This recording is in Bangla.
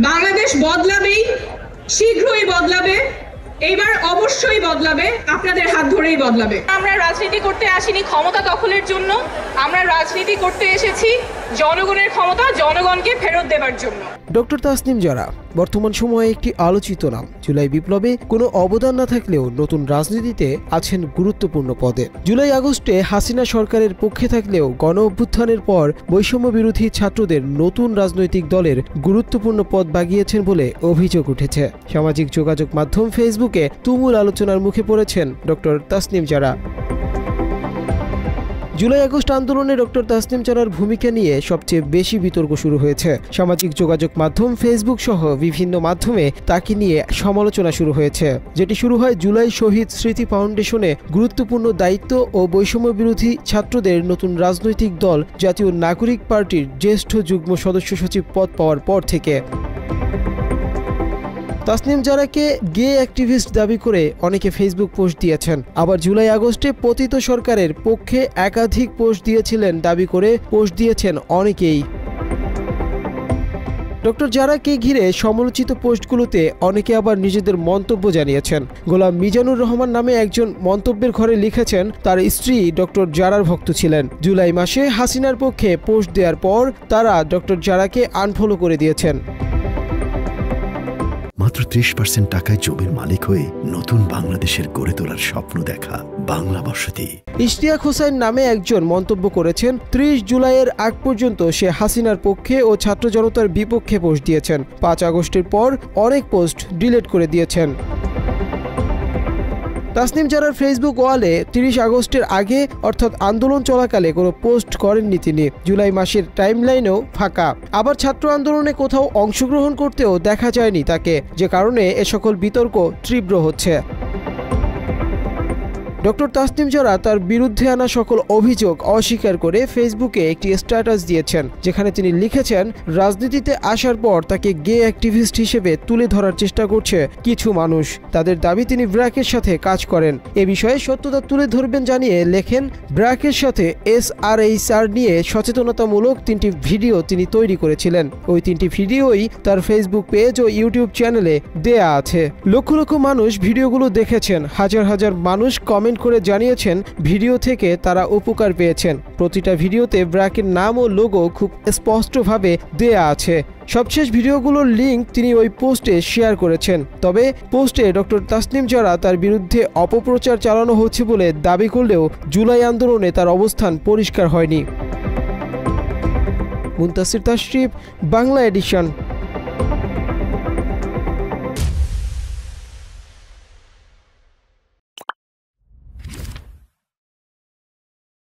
বাংলাদেশ বদলাবেই, শীঘ্রই বদলাবে, এইবার অবশ্যই বদলাবে, আপনাদের হাত ধরেই বদলাবে। আমরা রাজনীতি করতে আসিনি ক্ষমতা দখলের জন্য, আমরা রাজনীতি করতে এসেছি জনগণের ক্ষমতা জনগণকে ফেরত দেওয়ার জন্য। ডক্টর তাসনিম জারা বর্তমান সময়ে একটি আলোচিত নাম। জুলাই বিপ্লবে কোনো অবদান না থাকলেও নতুন রাজনীতিতে আছেন গুরুত্বপূর্ণ পদে। জুলাই আগস্টে হাসিনা সরকারের পক্ষে থাকলেও গণ অভ্যুত্থানের পর বৈষম্য বিরোধী ছাত্রদের নতুন রাজনৈতিক দলের গুরুত্বপূর্ণ পদ বাগিয়েছেন বলে অভিযোগ উঠেছে। সামাজিক যোগাযোগ মাধ্যম ফেসবুকে তুমুল আলোচনার মুখে পড়েছেন ডক্টর তাসনিম জারা। জুলাই আগস্ট আন্দোলনে ডক্টর তাসনিম জারার ভূমিকা নিয়ে সবচেয়ে বেশি বিতর্ক শুরু হয়েছে। সামাজিক যোগাযোগ মাধ্যম ফেসবুক সহ বিভিন্ন মাধ্যমে তাকে নিয়ে সমালোচনা শুরু হয়েছে, যেটি শুরু হয় জুলাই শহীদ স্মৃতি ফাউন্ডেশনে গুরুত্বপূর্ণ দায়িত্ব ও বৈষম্য বিরোধী ছাত্রদের নতুন রাজনৈতিক দল জাতীয় নাগরিক পার্টির জ্যেষ্ঠ যুগ্ম সদস্য সচিব পদ পাওয়ার পর থেকে। তাসনিম জারাকে গে অ্যাক্টিভিস্ট দাবি করে অনেকে ফেসবুক পোস্ট দিয়েছেন। আবার জুলাই আগস্টে পতিত সরকারের পক্ষে একাধিক পোস্ট দিয়েছিলেন দাবি করে পোস্ট দিয়েছেন অনেকেই। ডক্টর জারাকে ঘিরে সমালোচিত পোস্টগুলোতে অনেকে আবার নিজেদের মন্তব্য জানিয়েছেন। গোলাম মিজানুর রহমান নামে একজন মন্তব্যের ঘরে লিখেছেন তার স্ত্রী ডক্টর জারার ভক্ত ছিলেন। জুলাই মাসে হাসিনার পক্ষে পোস্ট দেওয়ার পর তারা ডক্টর জারাকে আনফলো করে দিয়েছেন। মাত্র 30% টাকায় জমির মালিক হয়ে নতুন বাংলাদেশের গড়ে তোলার স্বপ্ন দেখা বাংলা বসতি। ইশতিয়াক হোসেন নামে একজন মন্তব্য করেছেন 30 জুলাইয়ের আগ পর্যন্ত সে হাসিনার পক্ষে ও ছাত্র জনতার বিপক্ষে পোস্ট দিয়েছেন। 5 আগস্টের পর অনেক পোস্ট ডিলিট করে দিয়েছেন। তাসনিম জারার ফেসবুক ওয়ালে 30 আগস্টের আগে অর্থাৎ আন্দোলন চলাকালে কোনো পোস্ট করেননি তিনি। জুলাই মাসের টাইমলাইনেও ফাঁকা। আবার ছাত্র আন্দোলনে কোথাও অংশগ্রহণ করতেও দেখা যায়নি তাকে, যে কারণে এ সকল বিতর্ক তীব্র হচ্ছে। ডক্টর তাসনিম জারা তার বিরুদ্ধে আনা সকল অভিযোগ অস্বীকার করে ফেসবুকে একটি স্ট্যাটাস দিয়েছেন, যেখানে তিনি লিখেছেন রাজনীতিতে আসার পর তাকে গে অ্যাক্টিভিস্ট হিসেবে তুলে ধরার চেষ্টা করছে কিছু মানুষ। তাদের দাবি তিনি ব্র্যাকের সাথে কাজ করেন। এ বিষয়ে সত্যতা তুলে ধরবেন জানিয়ে লেখেন ব্র্যাকের সাথে SRHR নিয়ে সচেতনতামূলক 3টি ভিডিও তিনি তৈরি করেছিলেন। ওই 3টি ভিডিওই তার ফেসবুক পেজ ও ইউটিউব চ্যানেলে দেয়া আছে। লক্ষ লক্ষ মানুষ ভিডিওগুলো দেখেছেন। হাজার হাজার মানুষ কমেন্ট করে জানিয়েছেন ভিডিও থেকে তারা উপকার পেয়েছেন। প্রতিটা ভিডিওতে ব্র্যাকের নাম ও লোগো খুব স্পষ্টভাবে দেয়া আছে। সবশেষ ভিডিওগুলোর লিঙ্ক তিনি ওই পোস্টে শেয়ার করেছেন। তবে পোস্টে ডক্টর তাসনিম জারা তার বিরুদ্ধে অপপ্রচার চালানো হচ্ছে বলে দাবি করলেও জুলাই আন্দোলনে তার অবস্থান পরিষ্কার হয়নি। মুনতাসির তাশরিফ, বাংলা এডিশন।